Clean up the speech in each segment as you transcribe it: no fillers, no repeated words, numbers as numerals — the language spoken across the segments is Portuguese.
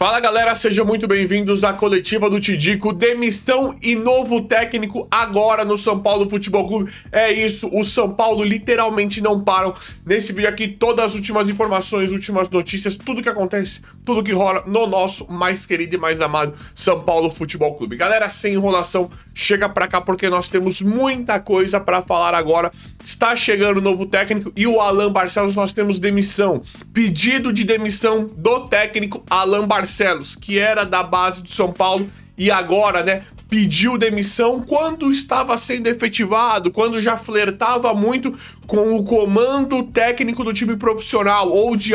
Fala galera, sejam muito bem-vindos à coletiva do Tidico. Demissão e novo técnico agora no São Paulo Futebol Clube. É isso, o São Paulo literalmente não param. Nesse vídeo aqui, todas as últimas informações, últimas notícias, tudo que acontece, tudo que rola no nosso mais querido e mais amado São Paulo Futebol Clube. Galera, sem enrolação, chega pra cá porque nós temos muita coisa pra falar agora. Está chegando o novo técnico e o Alan Barcelos, nós temos demissão. Pedido de demissão do técnico Alan Barcelos, que era da base do São Paulo e agora, né, pediu demissão quando estava sendo efetivado, quando já flertava muito com o comando técnico do time profissional ou de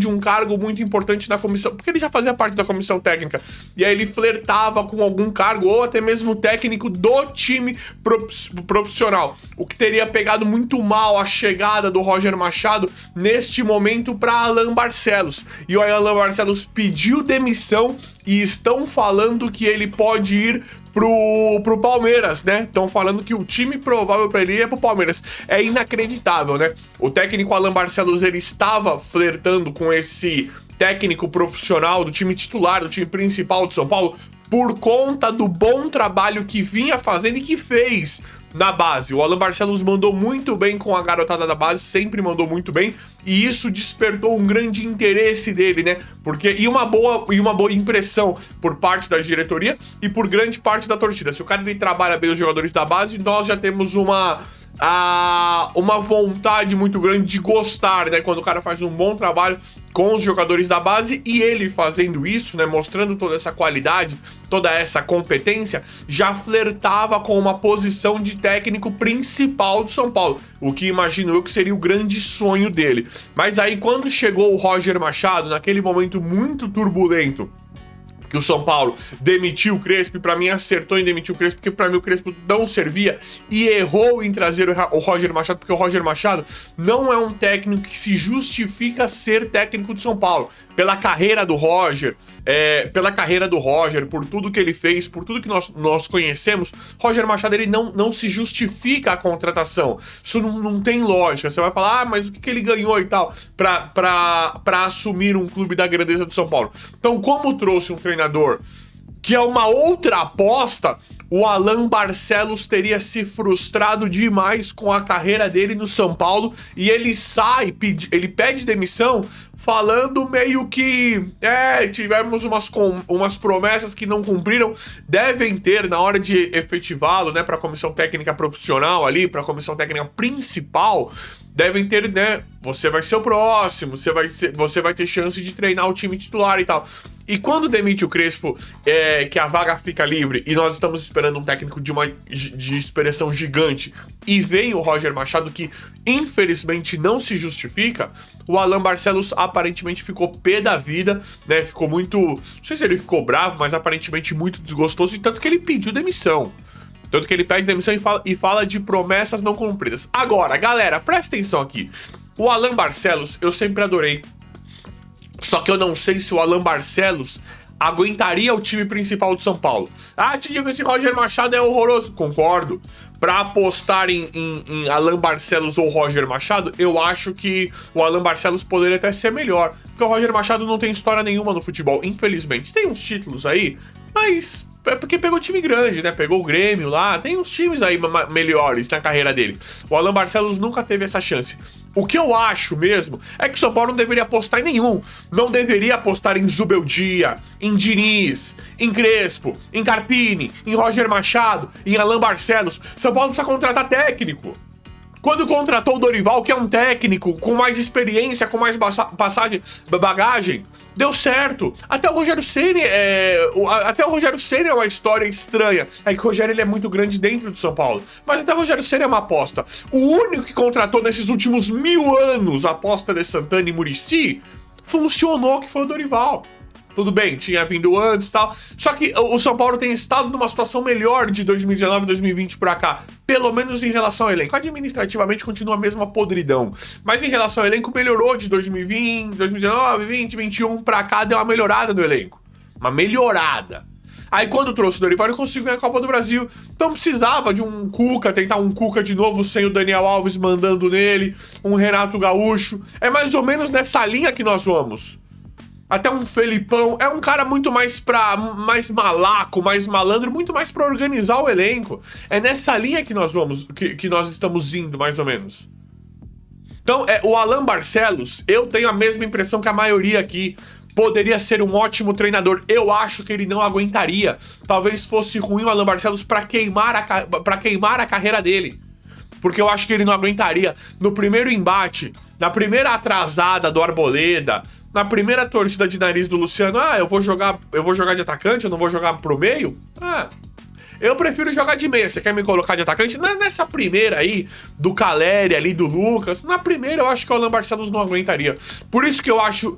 um cargo muito importante na comissão, porque ele já fazia parte da comissão técnica. E aí ele flertava com algum cargo ou até mesmo técnico do time profissional, o que teria pegado muito mal a chegada do Roger Machado neste momento para Alan Barcelos. E o Alan Barcelos pediu demissão e estão falando que ele pode ir pro Palmeiras, né? Estão falando que o time provável para ele ir é pro Palmeiras. É inacreditável, né? O técnico Alan Barcelos, ele estava flertando com esse técnico profissional do time titular, do time principal de São Paulo, por conta do bom trabalho que vinha fazendo e que fez na base. O Alan Barcelos mandou muito bem com a garotada da base, sempre mandou muito bem, e isso despertou um grande interesse dele, né? E uma boa impressão por parte da diretoria e por grande parte da torcida. Se o cara ele trabalha bem os jogadores da base, nós já temos uma vontade muito grande de gostar, né? Quando o cara faz um bom trabalho com os jogadores da base, e ele fazendo isso, né, mostrando toda essa qualidade, toda essa competência, já flertava com uma posição de técnico principal do São Paulo, o que imagino eu que seria o grande sonho dele. Mas aí quando chegou o Roger Machado, naquele momento muito turbulento, que o São Paulo demitiu o Crespo, e pra mim acertou em demitir o Crespo, porque pra mim o Crespo não servia, e errou em trazer o Roger Machado, porque o Roger Machado não é um técnico que se justifica ser técnico de São Paulo. Pela carreira do Roger, por tudo que ele fez, por tudo que nós conhecemos, Roger Machado ele não se justifica a contratação. Isso não tem lógica. Você vai falar, mas o que ele ganhou e tal pra assumir um clube da grandeza do São Paulo? Então, como trouxe um treinador que é uma outra aposta, o Alan Barcelos teria se frustrado demais com a carreira dele no São Paulo, e ele ele pede demissão falando meio que tivemos umas promessas que não cumpriram, devem ter na hora de efetivá-lo, né, para a comissão técnica profissional ali, para a comissão técnica principal, devem ter, né, você vai ser o próximo, você vai ter chance de treinar o time titular e tal. E quando demite o Crespo, que a vaga fica livre, e nós estamos esperando um técnico de expressão gigante, e vem o Roger Machado, que infelizmente não se justifica, o Alan Barcelos aparentemente ficou pé da vida, né? Ficou muito, não sei se ele ficou bravo, mas aparentemente muito desgostoso, e tanto que ele pediu demissão. Tanto que ele pede demissão e fala de promessas não cumpridas. Agora, galera, presta atenção aqui. O Alan Barcelos, eu sempre adorei. Só que eu não sei se o Alan Barcelos aguentaria o time principal de São Paulo. Ah, te digo que esse Roger Machado é horroroso. Concordo. Pra apostar em Alan Barcelos ou Roger Machado, eu acho que o Alan Barcelos poderia até ser melhor. Porque o Roger Machado não tem história nenhuma no futebol, infelizmente. Tem uns títulos aí, mas é porque pegou time grande, né? Pegou o Grêmio lá, tem uns times aí melhores na carreira dele. O Alan Barcelos nunca teve essa chance. O que eu acho mesmo é que o São Paulo não deveria apostar em nenhum. Não deveria apostar em Zubeldia, em Diniz, em Crespo, em Carpini, em Roger Machado, em Alan Barcelos. São Paulo precisa contratar técnico. Quando contratou o Dorival, que é um técnico com mais experiência, com mais bagagem, deu certo. Até o Rogério Ceni é uma história estranha. É que o Rogério ele é muito grande dentro do São Paulo. Mas até o Rogério Ceni é uma aposta. O único que contratou nesses últimos 1000 anos a aposta de Santana e Muricy funcionou, que foi o Dorival. Tudo bem, tinha vindo antes e tal. Só que o São Paulo tem estado numa situação melhor de 2019 e 2020 pra cá. Pelo menos em relação ao elenco. Administrativamente continua a mesma podridão. Mas em relação ao elenco melhorou de 2020, 2019, 20, 21 pra cá. Deu uma melhorada no elenco. Uma melhorada. Aí quando trouxe o Dorival, ele conseguiu ganhar a Copa do Brasil. Então precisava de um Cuca, tentar um Cuca de novo sem o Daniel Alves mandando nele. Um Renato Gaúcho. É mais ou menos nessa linha que nós vamos. Até um Felipão. É um cara muito mais mais malaco, mais malandro, muito mais pra organizar o elenco. É nessa linha que nós vamos, que nós estamos indo, mais ou menos. Então, o Alan Barcelos, eu tenho a mesma impressão que a maioria aqui. Poderia ser um ótimo treinador. Eu acho que ele não aguentaria. Talvez fosse ruim o Alan Barcelos pra queimar a carreira dele. Porque eu acho que ele não aguentaria. No primeiro embate, na primeira atrasada do Arboleda, na primeira torcida de nariz do Luciano, eu vou jogar de atacante, eu não vou jogar pro meio? Eu prefiro jogar de meia. Você quer me colocar de atacante? Nessa primeira aí, do Caleri ali, do Lucas, na primeira eu acho que o Alan Barcelos não aguentaria. Por isso que eu acho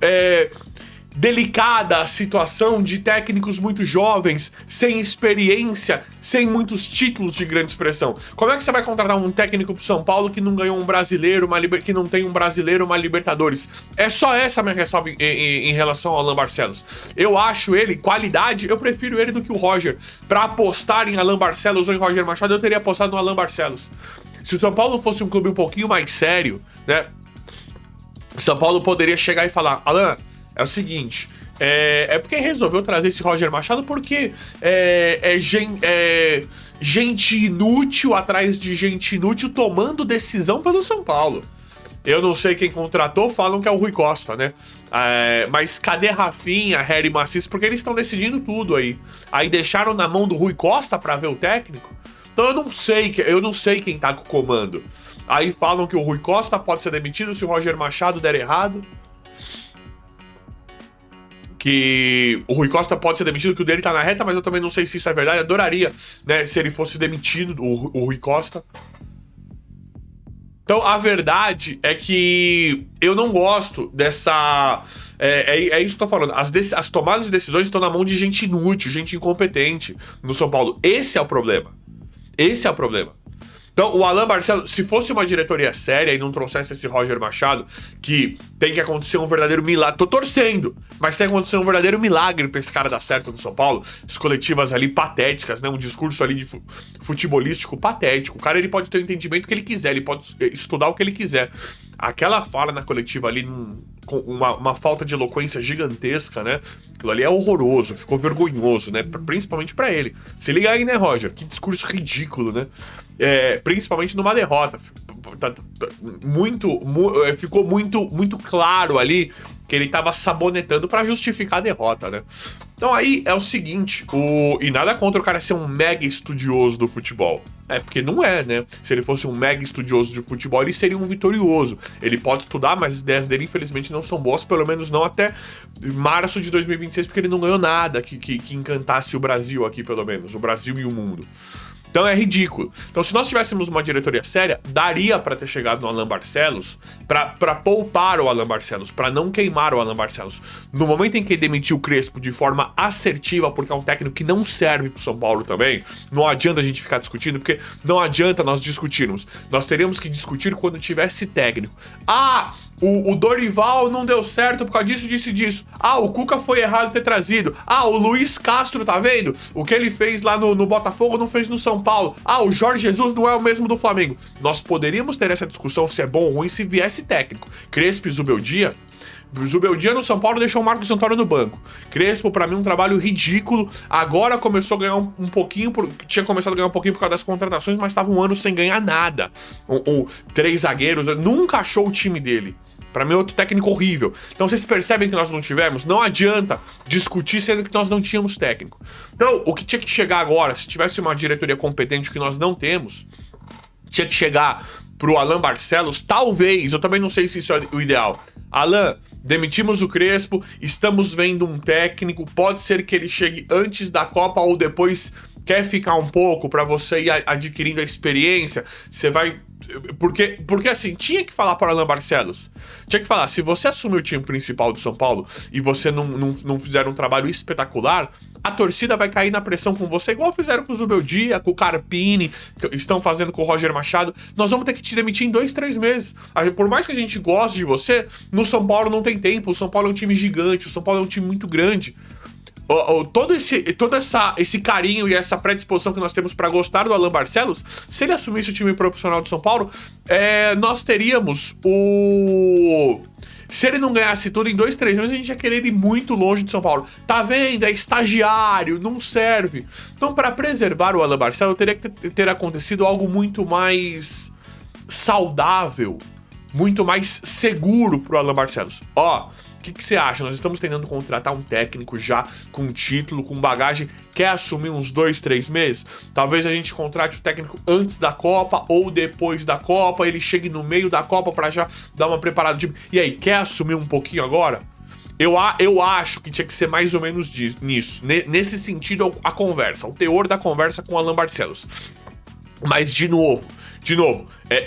delicada a situação de técnicos muito jovens, sem experiência, sem muitos títulos de grande expressão. Como é que você vai contratar um técnico pro São Paulo que não ganhou um brasileiro, que não tem um brasileiro, uma Libertadores? É só essa a minha ressalva em relação ao Alan Barcelos. Eu acho ele, qualidade, eu prefiro ele do que o Roger. Pra apostar em Alan Barcelos ou em Roger Machado, eu teria apostado no Alan Barcelos. Se o São Paulo fosse um clube um pouquinho mais sério, né? São Paulo poderia chegar e falar: Alan, é o seguinte, porque resolveu trazer esse Roger Machado porque gente inútil atrás de gente inútil tomando decisão pelo São Paulo. Eu não sei quem contratou, falam que é o Rui Costa, né? Mas cadê Rafinha, Harry Macis? Porque eles estão decidindo tudo aí. Aí deixaram na mão do Rui Costa pra ver o técnico. Então eu não sei quem tá com o comando. Aí falam que o Rui Costa pode ser demitido se o Roger Machado der errado. Que o Rui Costa pode ser demitido, que o dele tá na reta, mas eu também não sei se isso é verdade. Eu adoraria, né, se ele fosse demitido, o Rui Costa. Então, a verdade é que eu não gosto dessa... É isso que eu tô falando. As tomadas de decisões estão na mão de gente inútil, gente incompetente no São Paulo. Esse é o problema. Esse é o problema. Então, o Alan Barcelos, se fosse uma diretoria séria e não trouxesse esse Roger Machado, que tem que acontecer um verdadeiro milagre, tô torcendo, mas tem que acontecer um verdadeiro milagre pra esse cara dar certo no São Paulo, as coletivas ali patéticas, né, um discurso ali de futebolístico patético, o cara ele pode ter o entendimento que ele quiser, ele pode estudar o que ele quiser. Aquela fala na coletiva ali, com uma falta de eloquência gigantesca, né? Aquilo ali é horroroso, ficou vergonhoso, né? Principalmente pra ele. Se liga aí, né, Roger? Que discurso ridículo, né? Principalmente numa derrota. Ficou muito claro ali que ele tava sabonetando pra justificar a derrota, né? Então aí é o seguinte, e nada contra o cara ser um mega estudioso do futebol. Porque não é, né? Se ele fosse um mega estudioso de futebol, ele seria um vitorioso. Ele pode estudar, mas as ideias dele, infelizmente, não são boas, pelo menos não até março de 2026, porque ele não ganhou nada que encantasse o Brasil aqui, pelo menos. O Brasil e o mundo. Então é ridículo. Então, se nós tivéssemos uma diretoria séria, daria pra ter chegado no Alan Barcelos, pra poupar o Alan Barcelos, pra não queimar o Alan Barcelos. No momento em que demitiu o Crespo de forma assertiva, porque é um técnico que não serve pro São Paulo também, não adianta a gente ficar discutindo, porque não adianta nós discutirmos. Nós teríamos que discutir quando tivesse técnico. O Dorival não deu certo por causa disso, disso e disso. O Cuca foi errado ter trazido. O Luiz Castro, tá vendo? O que ele fez lá no Botafogo não fez no São Paulo. O Jorge Jesus não é o mesmo do Flamengo. Nós poderíamos ter essa discussão se é bom ou ruim se viesse técnico. Crespo e Zubeldia no São Paulo deixou o Marcos Antônio no banco. Crespo, pra mim, um trabalho ridículo. Agora começou a ganhar um pouquinho, tinha começado a ganhar um pouquinho por causa das contratações, mas estava um ano sem ganhar nada. 3 zagueiros, nunca achou o time dele. Pra mim é outro técnico horrível. Então vocês percebem que nós não tivemos? Não adianta discutir sendo que nós não tínhamos técnico. Então, o que tinha que chegar agora, se tivesse uma diretoria competente que nós não temos, tinha que chegar pro Alan Barcelos, talvez, eu também não sei se isso é o ideal. Alan, demitimos o Crespo, estamos vendo um técnico, pode ser que ele chegue antes da Copa ou depois quer ficar um pouco pra você ir adquirindo a experiência, você vai... Porque assim, tinha que falar para o Alan Barcelos. Tinha que falar, se você assumir o time principal do São Paulo e você não fizer um trabalho espetacular, a torcida vai cair na pressão com você, igual fizeram com o Zubeldia, com o Carpini, que estão fazendo com o Roger Machado. Nós vamos ter que te demitir em 2, 3 meses. Por mais que a gente goste de você, no São Paulo não tem tempo. O São Paulo é um time gigante, o São Paulo é um time muito grande. Todo esse carinho e essa predisposição que nós temos pra gostar do Alan Barcelos, se ele assumisse o time profissional do São Paulo, nós teríamos Se ele não ganhasse tudo, em 2, 3 meses a gente ia querer ir muito longe de São Paulo. Tá vendo? É estagiário, não serve. Então, para preservar o Alan Barcelos, teria que ter acontecido algo muito mais saudável, muito mais seguro pro Alan Barcelos. Ó, o que você acha? Nós estamos tentando contratar um técnico já com título, com bagagem. Quer assumir uns 2, 3 meses? Talvez a gente contrate o técnico antes da Copa ou depois da Copa. Ele chegue no meio da Copa pra já dar uma preparada. Tipo, e aí, quer assumir um pouquinho agora? Eu acho que tinha que ser mais ou menos nisso. Nesse sentido, a conversa. O teor da conversa com o Alan Barcelos. Mas, de novo,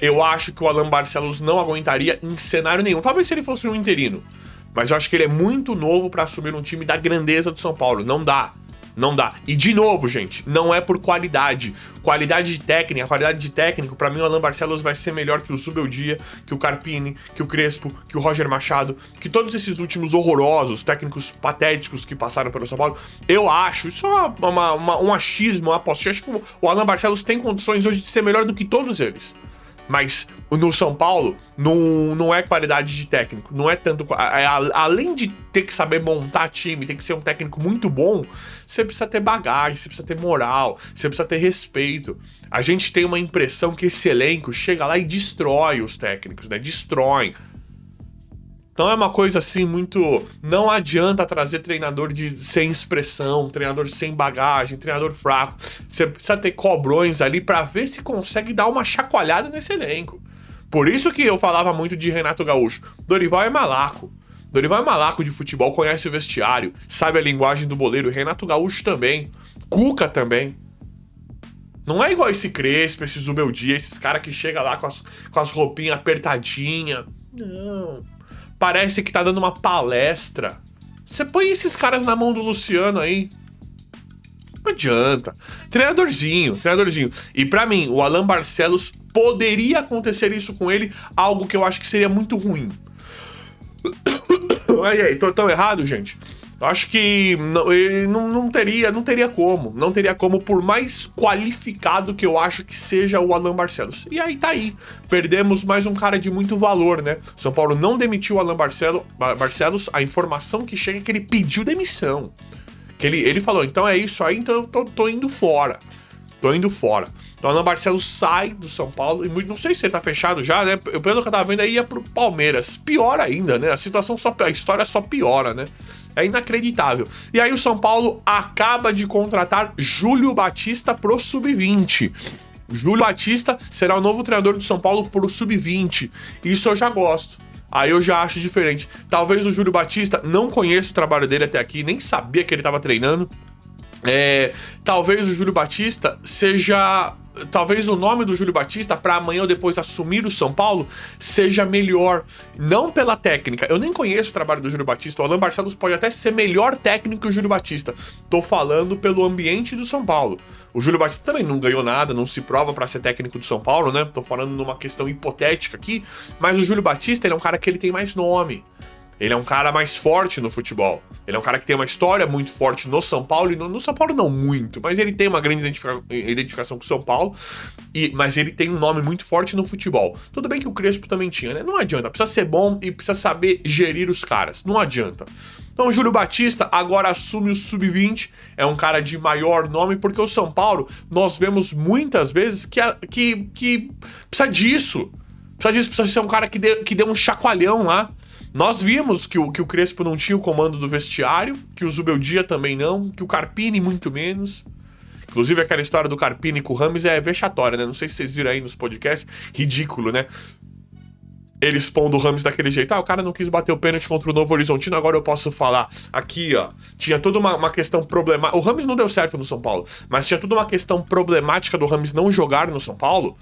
eu acho que o Alan Barcelos não aguentaria em cenário nenhum. Talvez se ele fosse um interino. Mas eu acho que ele é muito novo pra assumir um time da grandeza do São Paulo. Não dá. E de novo, gente, não é por qualidade. Qualidade de técnico, pra mim o Alan Barcelos vai ser melhor que o Zubeldia, que o Carpini, que o Crespo, que o Roger Machado, que todos esses últimos horrorosos, técnicos patéticos que passaram pelo São Paulo. Eu acho, isso é um achismo, uma aposta. Eu acho que o Alan Barcelos tem condições hoje de ser melhor do que todos eles. Mas no São Paulo, não é qualidade de técnico. Não é tanto... além de ter que saber montar time, tem que ser um técnico muito bom, você precisa ter bagagem, você precisa ter moral, você precisa ter respeito. A gente tem uma impressão que esse elenco chega lá e destrói os técnicos, né? Destrói. Então é uma coisa assim muito... Não adianta trazer treinador sem expressão, treinador sem bagagem, treinador fraco. Você precisa ter cobrões ali pra ver se consegue dar uma chacoalhada nesse elenco. Por isso que eu falava muito de Renato Gaúcho. Dorival é malaco. Dorival é malaco de futebol, conhece o vestiário, sabe a linguagem do boleiro. Renato Gaúcho também. Cuca também. Não é igual esse Crespo, esse Zubeldia, esses caras que chegam lá com as roupinhas apertadinhas. Não... Parece que tá dando uma palestra. Você põe esses caras na mão do Luciano aí. Não adianta. Treinadorzinho. E pra mim, o Alan Barcelos, poderia acontecer isso com ele, algo que eu acho que seria muito ruim. Aí, tô tão errado, gente? Eu acho que não teria como. Não teria como, por mais qualificado que eu acho que seja o Alan Barcelos. E aí tá aí. Perdemos mais um cara de muito valor, né? São Paulo não demitiu o Alan Barcelos. A informação que chega é que ele pediu demissão. Que ele falou, então é isso aí, então eu tô indo fora. Então o Alan Barcelos sai do São Paulo. E não sei se ele tá fechado já, né? Pelo que eu tava vendo aí, ia pro Palmeiras. Pior ainda, né? A história só piora, né? É inacreditável. E aí o São Paulo acaba de contratar Júlio Batista pro Sub-20. Júlio Batista será o novo treinador do São Paulo pro Sub-20. Isso eu já gosto. Aí eu já acho diferente. Talvez o Júlio Batista, não conheço o trabalho dele até aqui, nem sabia que ele tava treinando. Talvez o Júlio Batista seja... Talvez o nome do Júlio Batista, pra amanhã ou depois assumir o São Paulo, seja melhor. Não pela técnica. Eu nem conheço o trabalho do Júlio Batista. O Alan Barcelos pode até ser melhor técnico que o Júlio Batista. Tô falando pelo ambiente do São Paulo. O Júlio Batista também não ganhou nada, não se prova pra ser técnico do São Paulo, né? Tô falando numa questão hipotética aqui. Mas o Júlio Batista, ele é um cara que ele tem mais nome. Ele é um cara mais forte no futebol. Ele é um cara que tem uma história muito forte no São Paulo. E no São Paulo não muito, mas ele tem uma grande identificação com o São Paulo. Mas ele tem um nome muito forte no futebol. Tudo bem que o Crespo também tinha, né? Não adianta. Precisa ser bom e precisa saber gerir os caras. Não adianta. Então o Júlio Batista agora assume o Sub-20. É um cara de maior nome, porque o São Paulo, nós vemos muitas vezes que precisa disso. Precisa ser um cara que dê um chacoalhão lá. Nós vimos que o Crespo não tinha o comando do vestiário, que o Zubeldia também não, que o Carpini muito menos. Inclusive aquela história do Carpini com o Rames é vexatória, né? Não sei se vocês viram aí nos podcasts. Ridículo, né? Ele expondo o Rames daquele jeito. O cara não quis bater o pênalti contra o Novo Horizontino, agora eu posso falar. Aqui, ó, tinha toda uma questão problemática. O Rames não deu certo no São Paulo, mas tinha toda uma questão problemática do Rames não jogar no São Paulo.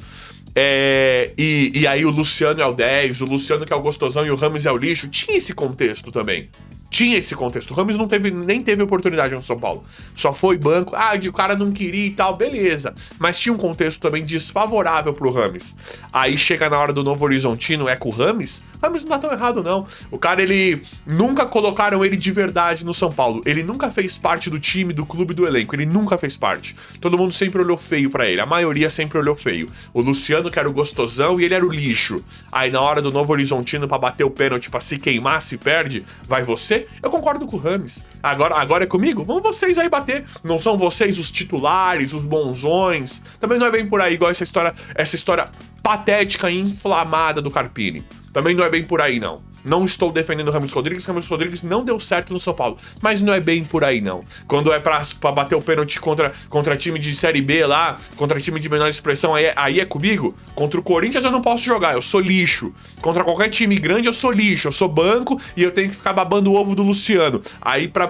E aí o Luciano é o 10, o Luciano que é o gostosão e o Rames é o lixo. Tinha esse contexto também. Tinha esse contexto. O Rames nem teve oportunidade no São Paulo. Só foi banco. O cara não queria e tal, beleza. Mas tinha um contexto também desfavorável pro Rames. Aí chega na hora do Novo Horizontino, com o Rames. Rames não tá tão errado, não. O cara, ele... Nunca colocaram ele de verdade no São Paulo. Ele nunca fez parte do time, do clube, do elenco. Ele nunca fez parte. Todo mundo sempre olhou feio pra ele. A maioria sempre olhou feio. O Luciano, que era o gostosão, e ele era o lixo. Aí na hora do Novo Horizontino, pra bater o pênalti, pra se queimar, se perde, vai você? Eu concordo com o Rames. Agora é comigo? Vão vocês aí bater. Não são vocês os titulares, os bonzões. Também não é bem por aí, igual essa história patética e inflamada do Carpini. Também não é bem por aí, não. Não estou defendendo o Rames Rodrigues. Rames Rodrigues não deu certo no São Paulo. Mas não é bem por aí, não. Quando é pra bater o pênalti contra time de Série B lá, contra time de menor expressão, aí é comigo. Contra o Corinthians eu não posso jogar, eu sou lixo. Contra qualquer time grande eu sou lixo, eu sou banco e eu tenho que ficar babando o ovo do Luciano. Aí pra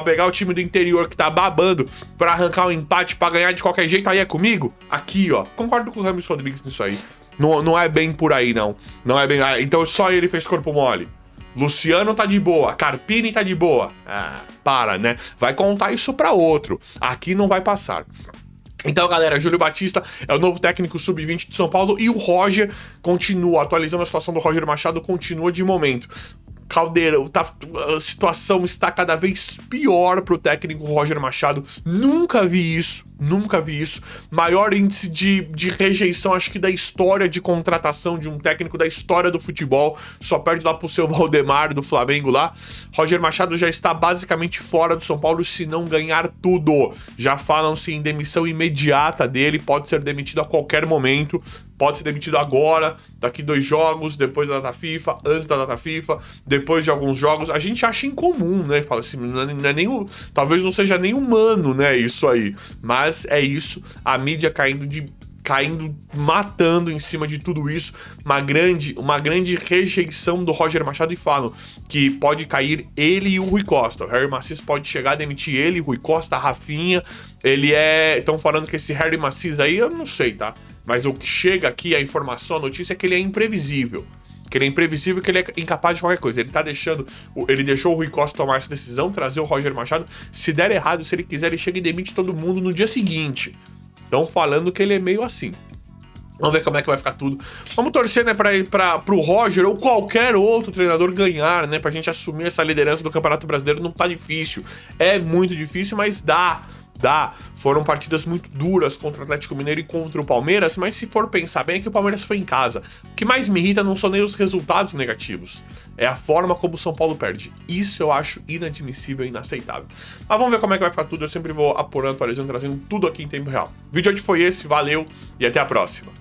pegar o time do interior que tá babando, pra arrancar um empate, pra ganhar de qualquer jeito, aí é comigo? Aqui, ó. Concordo com o Rames Rodrigues nisso aí. Não é bem por aí, não. Não é bem... então só ele fez corpo mole. Luciano tá de boa, Carpini tá de boa. Para, né? Vai contar isso pra outro. Aqui não vai passar. Então, galera, Júlio Batista é o novo técnico sub-20 de São Paulo e o Roger continua, atualizando a situação do Roger Machado, continua de momento. Caldeirão, a situação está cada vez pior pro técnico Roger Machado. Nunca vi isso. Maior índice de rejeição, acho que da história de contratação de um técnico, da história do futebol. Só perde lá pro seu Valdemar do Flamengo lá. Roger Machado já está basicamente fora do São Paulo se não ganhar tudo. Já falam-se em demissão imediata dele, pode ser demitido a qualquer momento. Pode ser demitido agora, daqui 2 jogos, depois da data FIFA, antes da data FIFA, depois de alguns jogos. A gente acha incomum, né? Fala assim, não é nem talvez não seja nem humano, né? Isso aí. Mas é isso. A mídia caindo, matando em cima de tudo isso. Uma grande rejeição do Roger Machado, e falam que pode cair ele e o Rui Costa. O Harry Macias pode chegar a demitir ele, Rui Costa, Rafinha. Estão falando que esse Harry Macias aí, eu não sei, tá? Mas o que chega aqui, a informação, a notícia é que ele é imprevisível. Que ele é imprevisível, que ele é incapaz de qualquer coisa. Ele deixou o Rui Costa tomar essa decisão, trazer o Roger Machado. Se der errado, se ele quiser, ele chega e demite todo mundo no dia seguinte. Estão falando que ele é meio assim. Vamos ver como é que vai ficar tudo. Vamos torcer, né, pro Roger ou qualquer outro treinador ganhar, né, pra gente assumir essa liderança do Campeonato Brasileiro. Não tá difícil. É muito difícil, mas dá. Foram partidas muito duras contra o Atlético Mineiro e contra o Palmeiras, mas se for pensar bem é que o Palmeiras foi em casa. O que mais me irrita não são nem os resultados negativos, é a forma como o São Paulo perde. Isso eu acho inadmissível e inaceitável. Mas vamos ver como é que vai ficar tudo, eu sempre vou apurando, atualizando, trazendo tudo aqui em tempo real. O vídeo de hoje foi esse, valeu e até a próxima.